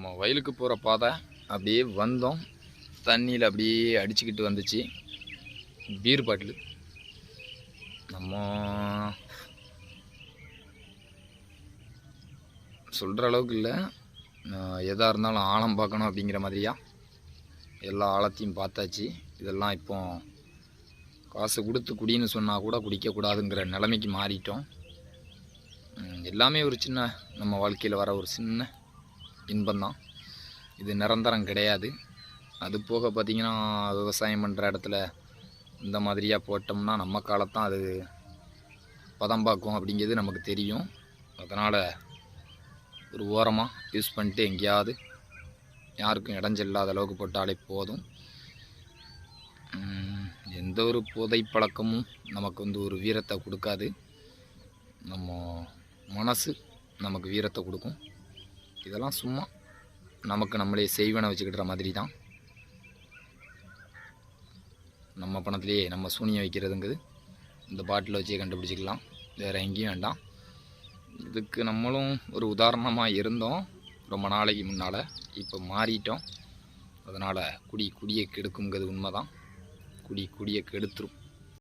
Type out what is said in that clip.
நம்ம வயலுக்கு போகிற பாதை அப்படியே வந்தோம். தண்ணியில் அப்படியே அடிச்சுக்கிட்டு வந்துச்சு பீர் பாட்டில். நம்ம சொல்கிற அளவுக்கு இல்லை, எதாக இருந்தாலும் ஆழம் பார்க்கணும் அப்படிங்கிற மாதிரியா எல்லா ஆழத்தையும் பார்த்தாச்சு. இதெல்லாம் இப்போ காசு கொடுத்து குடின்னு சொன்னால் கூட குடிக்கக்கூடாதுங்கிற நிலைமைக்கு மாறிட்டோம். எல்லாமே ஒரு சின்ன நம்ம வாழ்க்கையில் வர ஒரு சின்ன இன்பம்தான். இது நிரந்தரம் கிடையாது. அது போக பார்த்திங்கன்னா விவசாயம் பண்ணுற இடத்துல இந்த மாதிரியாக போட்டோம்னா நம்ம காலத்தான் அது பதம் பார்க்கும் அப்படிங்கிறது நமக்கு தெரியும். அதனால் ஒரு ஓரமாக யூஸ் பண்ணிட்டு எங்கேயாவது யாருக்கும் இடைஞ்சல்லாத அளவுக்கு போட்டாலே போதும். எந்த ஒரு போதை பழக்கமும் நமக்கு ஒரு வீரத்தை கொடுக்காது. நம்ம மனசு நமக்கு வீரத்தை கொடுக்கும். இதெல்லாம் சும்மா நமக்கு நம்மளே செய்வனை வச்சுக்கிற மாதிரி தான். நம்ம பணத்திலேயே நம்ம சூனியம் வைக்கிறதுங்கிறது இந்த பாட்டில் வச்சே கண்டுபிடிச்சிக்கலாம், வேறு எங்கேயும் வேண்டாம். இதுக்கு நம்மளும் ஒரு உதாரணமாக இருந்தோம் ரொம்ப நாளைக்கு முன்னால். இப்போ மாறிட்டோம். அதனால் குடியை கெடுக்குங்கிறது உண்மை தான். குடியை கெடுத்துரும்.